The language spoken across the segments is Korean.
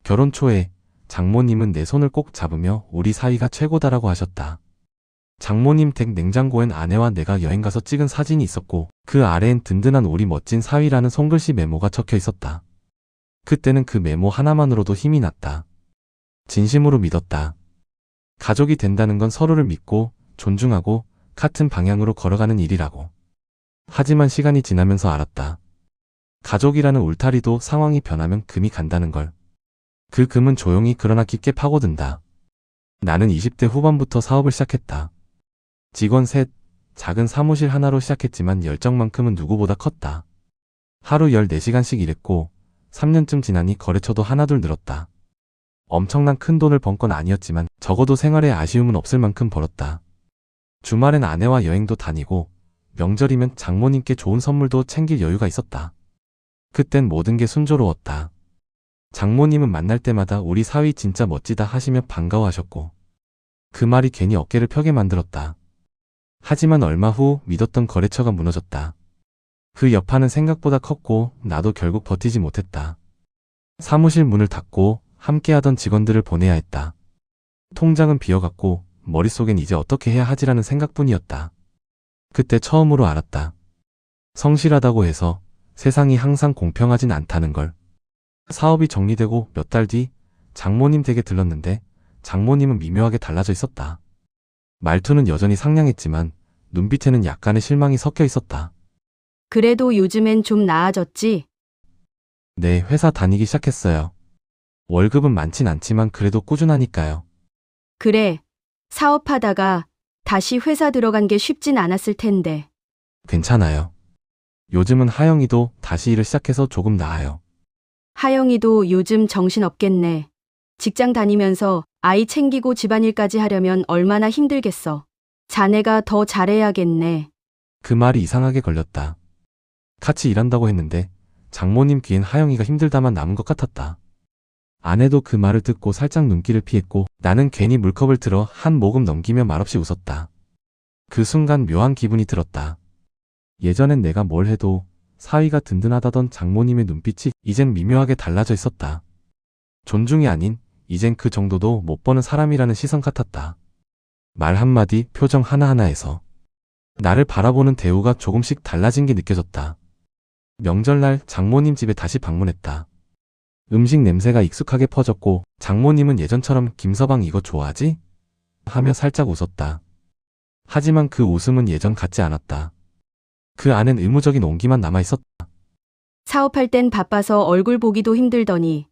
결혼 초에 장모님은 내 손을 꼭 잡으며 우리 사이가 최고다라고 하셨다. 장모님 댁 냉장고엔 아내와 내가 여행가서 찍은 사진이 있었고 그 아래엔 든든한 우리 멋진 사위라는 손글씨 메모가 적혀 있었다. 그때는 그 메모 하나만으로도 힘이 났다. 진심으로 믿었다. 가족이 된다는 건 서로를 믿고 존중하고 같은 방향으로 걸어가는 일이라고. 하지만 시간이 지나면서 알았다. 가족이라는 울타리도 상황이 변하면 금이 간다는 걸. 그 금은 조용히 그러나 깊게 파고든다. 나는 20대 후반부터 사업을 시작했다. 직원 셋, 작은 사무실 하나로 시작했지만 열정만큼은 누구보다 컸다. 하루 14시간씩 일했고 3년쯤 지나니 거래처도 하나둘 늘었다. 엄청난 큰 돈을 번 건 아니었지만 적어도 생활에 아쉬움은 없을 만큼 벌었다. 주말엔 아내와 여행도 다니고 명절이면 장모님께 좋은 선물도 챙길 여유가 있었다. 그땐 모든 게 순조로웠다. 장모님은 만날 때마다 우리 사위 진짜 멋지다 하시며 반가워하셨고 그 말이 괜히 어깨를 펴게 만들었다. 하지만 얼마 후 믿었던 거래처가 무너졌다. 그 여파는 생각보다 컸고 나도 결국 버티지 못했다. 사무실 문을 닫고 함께하던 직원들을 보내야 했다. 통장은 비어갔고 머릿속엔 이제 어떻게 해야 하지라는 생각뿐이었다. 그때 처음으로 알았다. 성실하다고 해서 세상이 항상 공평하진 않다는 걸. 사업이 정리되고 몇 달 뒤 장모님 댁에 들렀는데 장모님은 미묘하게 달라져 있었다. 말투는 여전히 상냥했지만 눈빛에는 약간의 실망이 섞여 있었다. 그래도 요즘엔 좀 나아졌지? 네, 회사 다니기 시작했어요. 월급은 많진 않지만 그래도 꾸준하니까요. 그래. 사업하다가 다시 회사 들어간 게 쉽진 않았을 텐데. 괜찮아요. 요즘은 하영이도 다시 일을 시작해서 조금 나아요. 하영이도 요즘 정신없겠네. 직장 다니면서 아이 챙기고 집안일까지 하려면 얼마나 힘들겠어. 자네가 더 잘해야겠네. 그 말이 이상하게 걸렸다. 같이 일한다고 했는데 장모님 귀엔 하영이가 힘들다만 남은 것 같았다. 아내도 그 말을 듣고 살짝 눈길을 피했고 나는 괜히 물컵을 들어 한 모금 넘기며 말없이 웃었다. 그 순간 묘한 기분이 들었다. 예전엔 내가 뭘 해도 사위가 든든하다던 장모님의 눈빛이 이젠 미묘하게 달라져 있었다. 존중이 아닌 이젠 그 정도도 못 버는 사람이라는 시선 같았다. 말 한마디, 표정 하나하나에서 나를 바라보는 대우가 조금씩 달라진 게 느껴졌다. 명절날 장모님 집에 다시 방문했다. 음식 냄새가 익숙하게 퍼졌고 장모님은 예전처럼 김서방 이거 좋아하지? 하며 살짝 웃었다. 하지만 그 웃음은 예전 같지 않았다. 그 안엔 의무적인 온기만 남아있었다. 사업할 땐 바빠서 얼굴 보기도 힘들더니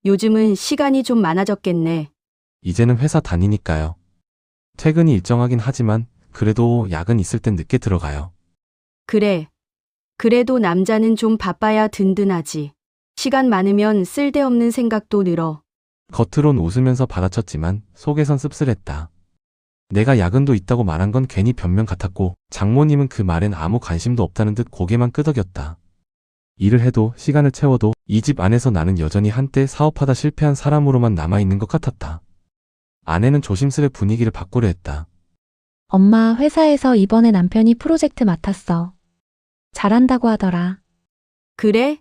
요즘은 시간이 좀 많아졌겠네. 이제는 회사 다니니까요. 퇴근이 일정하긴 하지만 그래도 야근 있을 땐 늦게 들어가요. 그래. 그래도 남자는 좀 바빠야 든든하지. 시간 많으면 쓸데없는 생각도 늘어. 겉으론 웃으면서 받아쳤지만 속에선 씁쓸했다. 내가 야근도 있다고 말한 건 괜히 변명 같았고 장모님은 그 말엔 아무 관심도 없다는 듯 고개만 끄덕였다. 일을 해도 시간을 채워도 이 집 안에서 나는 여전히 한때 사업하다 실패한 사람으로만 남아있는 것 같았다. 아내는 조심스레 분위기를 바꾸려 했다. 엄마 회사에서 이번에 남편이 프로젝트 맡았어. 잘한다고 하더라. 그래?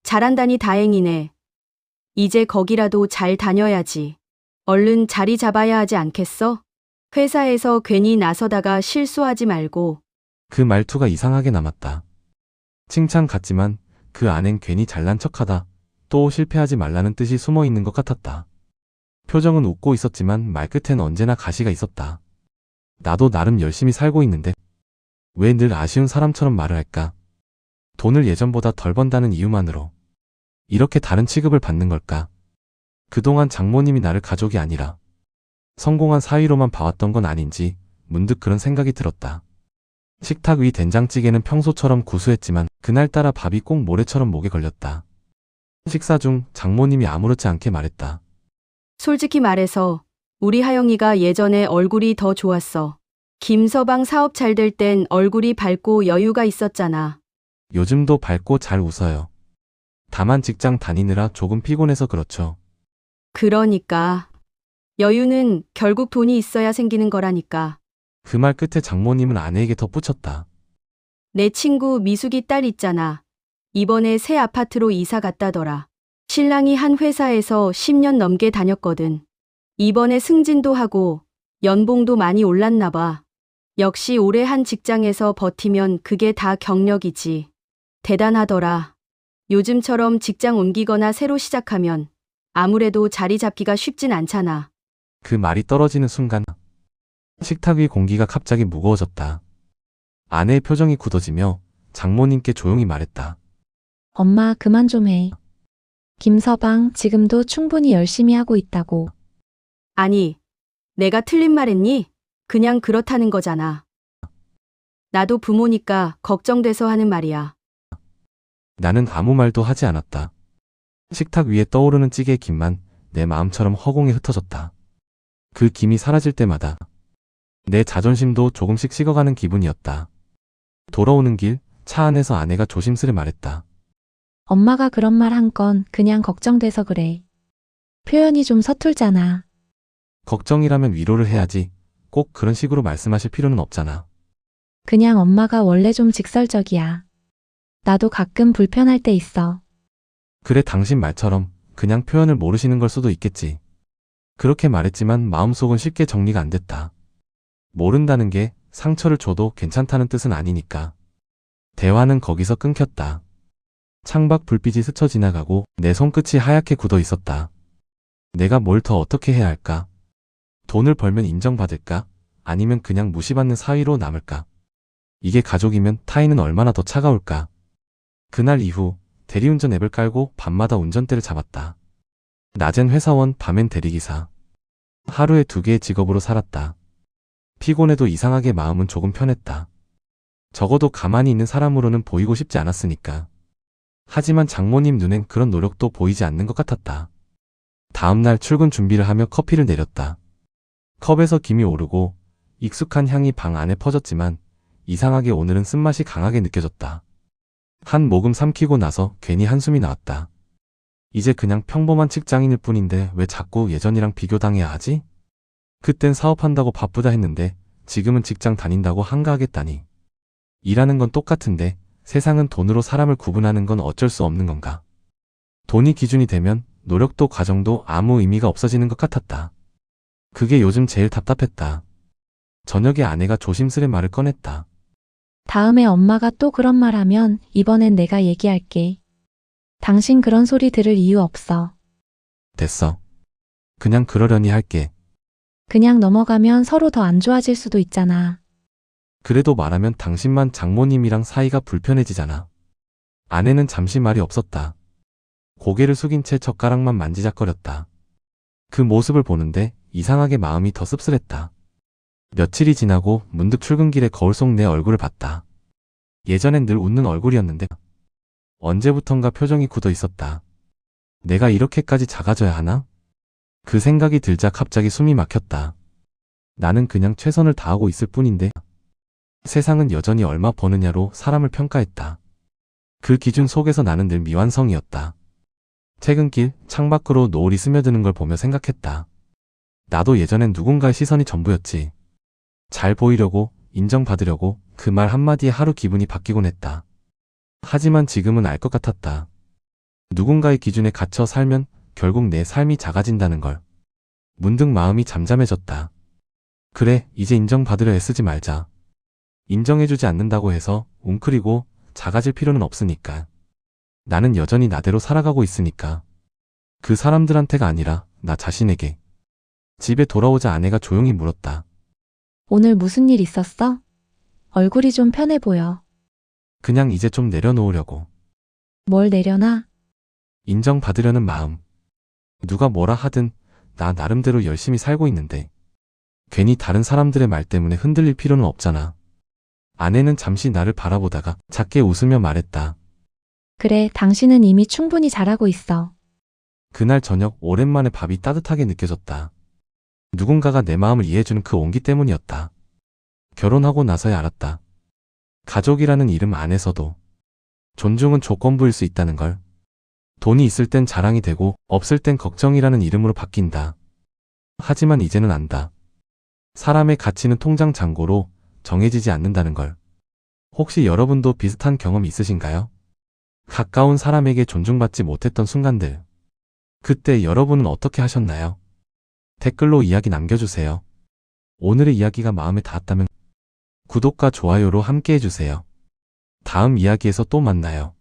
잘한다니 다행이네. 이제 거기라도 잘 다녀야지. 얼른 자리 잡아야 하지 않겠어? 회사에서 괜히 나서다가 실수하지 말고. 그 말투가 이상하게 남았다. 칭찬 같지만 그 안엔 괜히 잘난 척하다, 또 실패하지 말라는 뜻이 숨어 있는 것 같았다. 표정은 웃고 있었지만 말끝엔 언제나 가시가 있었다. 나도 나름 열심히 살고 있는데 왜 늘 아쉬운 사람처럼 말을 할까? 돈을 예전보다 덜 번다는 이유만으로 이렇게 다른 취급을 받는 걸까? 그동안 장모님이 나를 가족이 아니라 성공한 사위로만 봐왔던 건 아닌지 문득 그런 생각이 들었다. 식탁 위 된장찌개는 평소처럼 구수했지만 그날따라 밥이 꼭 모래처럼 목에 걸렸다. 식사 중 장모님이 아무렇지 않게 말했다. 솔직히 말해서 우리 하영이가 예전에 얼굴이 더 좋았어. 김서방 사업 잘 될 땐 얼굴이 밝고 여유가 있었잖아. 요즘도 밝고 잘 웃어요. 다만 직장 다니느라 조금 피곤해서 그렇죠. 그러니까 여유는 결국 돈이 있어야 생기는 거라니까. 그 말 끝에 장모님은 아내에게 덧붙였다. 내 친구 미숙이 딸 있잖아. 이번에 새 아파트로 이사 갔다더라. 신랑이 한 회사에서 10년 넘게 다녔거든. 이번에 승진도 하고 연봉도 많이 올랐나 봐. 역시 오래 한 직장에서 버티면 그게 다 경력이지. 대단하더라. 요즘처럼 직장 옮기거나 새로 시작하면 아무래도 자리 잡기가 쉽진 않잖아. 그 말이 떨어지는 순간 식탁 위 공기가 갑자기 무거워졌다. 아내의 표정이 굳어지며 장모님께 조용히 말했다. 엄마 그만 좀 해. 김서방 지금도 충분히 열심히 하고 있다고. 아니, 내가 틀린 말 했니? 그냥 그렇다는 거잖아. 나도 부모니까 걱정돼서 하는 말이야. 나는 아무 말도 하지 않았다. 식탁 위에 떠오르는 찌개의 김만 내 마음처럼 허공에 흩어졌다. 그 김이 사라질 때마다 내 자존심도 조금씩 식어가는 기분이었다. 돌아오는 길 차 안에서 아내가 조심스레 말했다. 엄마가 그런 말 한 건 그냥 걱정돼서 그래. 표현이 좀 서툴잖아. 걱정이라면 위로를 해야지 꼭 그런 식으로 말씀하실 필요는 없잖아. 그냥 엄마가 원래 좀 직설적이야. 나도 가끔 불편할 때 있어. 그래 당신 말처럼 그냥 표현을 모르시는 걸 수도 있겠지. 그렇게 말했지만 마음속은 쉽게 정리가 안 됐다. 모른다는 게 상처를 줘도 괜찮다는 뜻은 아니니까. 대화는 거기서 끊겼다. 창밖 불빛이 스쳐 지나가고 내 손끝이 하얗게 굳어 있었다. 내가 뭘 더 어떻게 해야 할까? 돈을 벌면 인정받을까? 아니면 그냥 무시받는 사위로 남을까? 이게 가족이면 타인은 얼마나 더 차가울까? 그날 이후 대리운전 앱을 깔고 밤마다 운전대를 잡았다. 낮엔 회사원, 밤엔 대리기사. 하루에 2개의 직업으로 살았다. 피곤해도 이상하게 마음은 조금 편했다. 적어도 가만히 있는 사람으로는 보이고 싶지 않았으니까. 하지만 장모님 눈엔 그런 노력도 보이지 않는 것 같았다. 다음날 출근 준비를 하며 커피를 내렸다. 컵에서 김이 오르고 익숙한 향이 방 안에 퍼졌지만 이상하게 오늘은 쓴맛이 강하게 느껴졌다. 한 모금 삼키고 나서 괜히 한숨이 나왔다. 이제 그냥 평범한 직장인일 뿐인데 왜 자꾸 예전이랑 비교당해야 하지? 그땐 사업한다고 바쁘다 했는데 지금은 직장 다닌다고 한가하겠다니. 일하는 건 똑같은데 세상은 돈으로 사람을 구분하는 건 어쩔 수 없는 건가? 돈이 기준이 되면 노력도 과정도 아무 의미가 없어지는 것 같았다. 그게 요즘 제일 답답했다. 저녁에 아내가 조심스레 말을 꺼냈다. 다음에 엄마가 또 그런 말 하면 이번엔 내가 얘기할게. 당신 그런 소리 들을 이유 없어. 됐어. 그냥 그러려니 할게. 그냥 넘어가면 서로 더 안 좋아질 수도 있잖아. 그래도 말하면 당신만 장모님이랑 사이가 불편해지잖아. 아내는 잠시 말이 없었다. 고개를 숙인 채 젓가락만 만지작거렸다. 그 모습을 보는데 이상하게 마음이 더 씁쓸했다. 며칠이 지나고 문득 출근길에 거울 속 내 얼굴을 봤다. 예전엔 늘 웃는 얼굴이었는데 언제부턴가 표정이 굳어 있었다. 내가 이렇게까지 작아져야 하나? 그 생각이 들자 갑자기 숨이 막혔다. 나는 그냥 최선을 다하고 있을 뿐인데 세상은 여전히 얼마 버느냐로 사람을 평가했다. 그 기준 속에서 나는 늘 미완성이었다. 퇴근길 창밖으로 노을이 스며드는 걸 보며 생각했다. 나도 예전엔 누군가의 시선이 전부였지. 잘 보이려고, 인정받으려고 그 말 한마디에 하루 기분이 바뀌곤 했다. 하지만 지금은 알 것 같았다. 누군가의 기준에 갇혀 살면 결국 내 삶이 작아진다는 걸. 문득 마음이 잠잠해졌다. 그래, 이제 인정받으려 애쓰지 말자. 인정해주지 않는다고 해서 웅크리고 작아질 필요는 없으니까. 나는 여전히 나대로 살아가고 있으니까. 그 사람들한테가 아니라 나 자신에게. 집에 돌아오자 아내가 조용히 물었다. 오늘 무슨 일 있었어? 얼굴이 좀 편해 보여. 그냥 이제 좀 내려놓으려고. 뭘 내려놔? 인정받으려는 마음. 누가 뭐라 하든 나 나름대로 열심히 살고 있는데 괜히 다른 사람들의 말 때문에 흔들릴 필요는 없잖아. 아내는 잠시 나를 바라보다가 작게 웃으며 말했다. 그래, 당신은 이미 충분히 잘하고 있어. 그날 저녁 오랜만에 밥이 따뜻하게 느껴졌다. 누군가가 내 마음을 이해해주는 그 온기 때문이었다. 결혼하고 나서야 알았다. 가족이라는 이름 안에서도 존중은 조건부일 수 있다는 걸. 돈이 있을 땐 자랑이 되고 없을 땐 걱정이라는 이름으로 바뀐다. 하지만 이제는 안다. 사람의 가치는 통장 잔고로 정해지지 않는다는 걸. 혹시 여러분도 비슷한 경험 있으신가요? 가까운 사람에게 존중받지 못했던 순간들. 그때 여러분은 어떻게 하셨나요? 댓글로 이야기 남겨주세요. 오늘의 이야기가 마음에 닿았다면 구독과 좋아요로 함께 해주세요. 다음 이야기에서 또 만나요.